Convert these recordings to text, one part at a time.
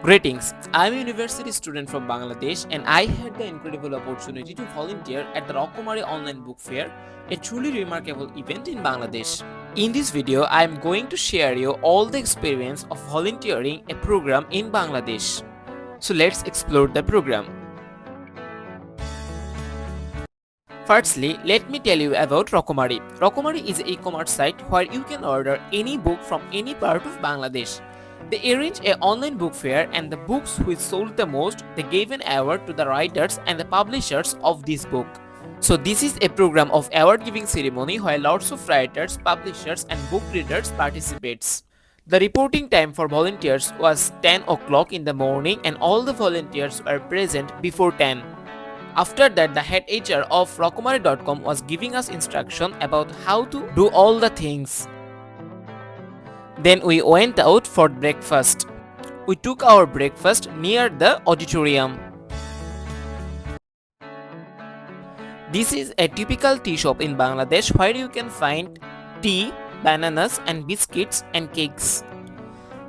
Greetings, I'm a university student from Bangladesh and I had the incredible opportunity to volunteer at the Rokomari online book fair, a truly remarkable event in Bangladesh. In this video, I am going to share you all the experience of volunteering a program in Bangladesh. So let's explore the program. Firstly, let me tell you about Rokomari. Rokomari is an e-commerce site where you can order any book from any part of Bangladesh. They arrange an online book fair and the books which sold the most, they gave an award to the writers and the publishers of this book. So this is a program of award giving ceremony where lots of writers, publishers and book readers participates. The reporting time for volunteers was 10 o'clock in the morning and all the volunteers were present before 10. After that, the head HR of Rokomari.com was giving us instruction about how to do all the things. Then we went out for breakfast. We took our breakfast near the auditorium. This is a typical tea shop in Bangladesh where you can find tea, bananas and biscuits and cakes.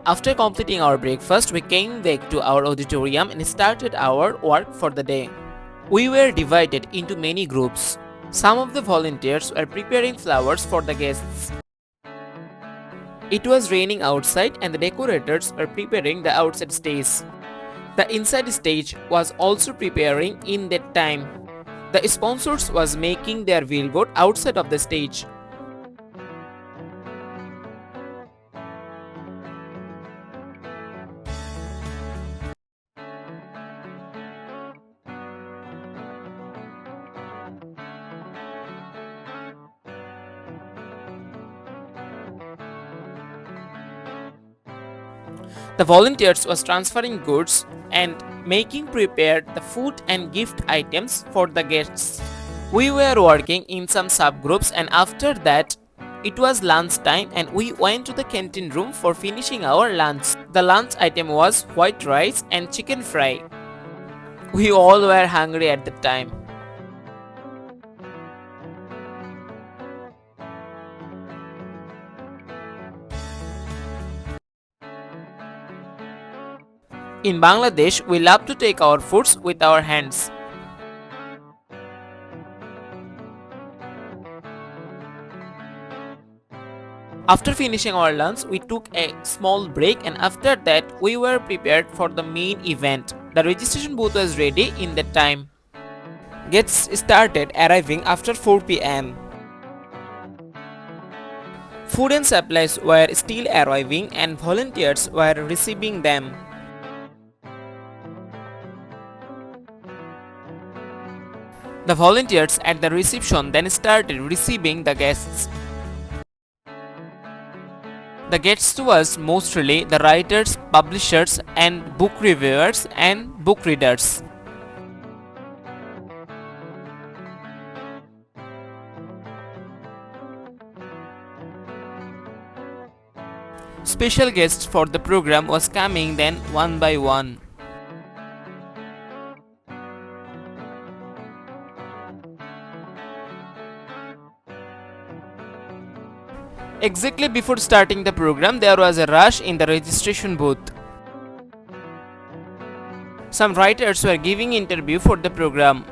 After completing our breakfast, we came back to our auditorium and started our work for the day. We were divided into many groups. Some of the volunteers were preparing flowers for the guests. It was raining outside and the decorators were preparing the outside stage. The inside stage was also preparing in that time. The sponsors was making their billboard outside of the stage. The volunteers was transferring goods and making prepared the food and gift items for the guests. We were working in some subgroups and after that it was lunch time and we went to the canteen room for finishing our lunch. The lunch item was white rice and chicken fry. We all were hungry at the time. In Bangladesh, we love to take our foods with our hands. After finishing our lunch, we took a small break and after that, we were prepared for the main event. The registration booth was ready in that time. Guests started arriving after 4 p.m. Food and supplies were still arriving and volunteers were receiving them. The volunteers at the reception then started receiving the guests. The guests was mostly the writers, publishers and book reviewers and book readers. Special guests for the program was coming then one by one. Exactly before starting the program, there was a rush in the registration booth. Some writers were giving interview for the program.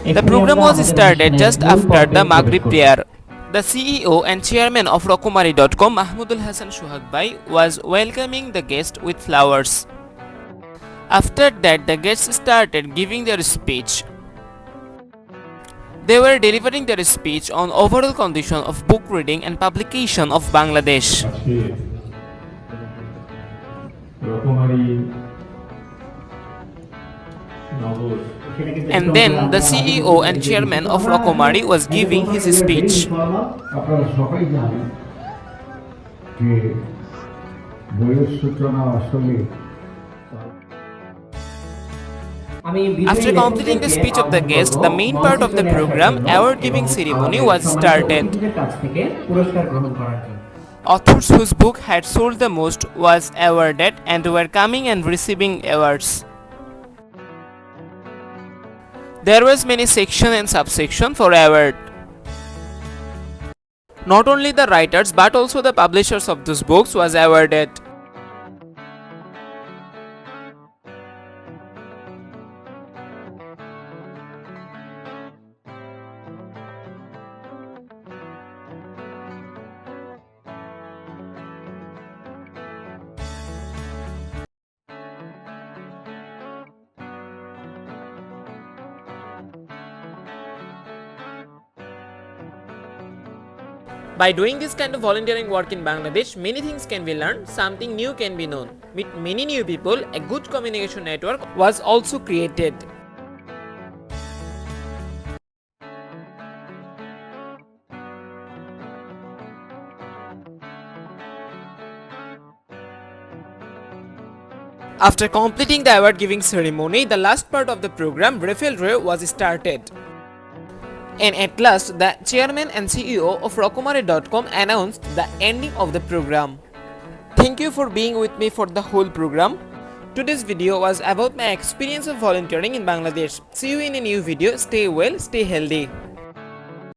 The program was started just after the Maghrib prayer. The CEO and chairman of Rokomari.com, Mahmudul Hassan Shuhag Bhai, was welcoming the guests with flowers. After that, the guests started giving their speech. They were delivering their speech on overall condition of book reading and publication of Bangladesh. And then the CEO and chairman of Rokomari was giving his speech. After completing the speech of the guest, the main part of the program, award giving ceremony, was started. Authors whose book had sold the most was awarded and were coming and receiving awards. There was many section and subsection for award. Not only the writers but also the publishers of those books was awarded. By doing this kind of volunteering work in Bangladesh, many things can be learned, something new can be known. With many new people, a good communication network was also created. After completing the award giving ceremony, the last part of the program, referral was started. And at last, the chairman and CEO of Rokomari.com announced the ending of the program. Thank you for being with me for the whole program. Today's video was about my experience of volunteering in Bangladesh. See you in a new video. Stay well, stay healthy.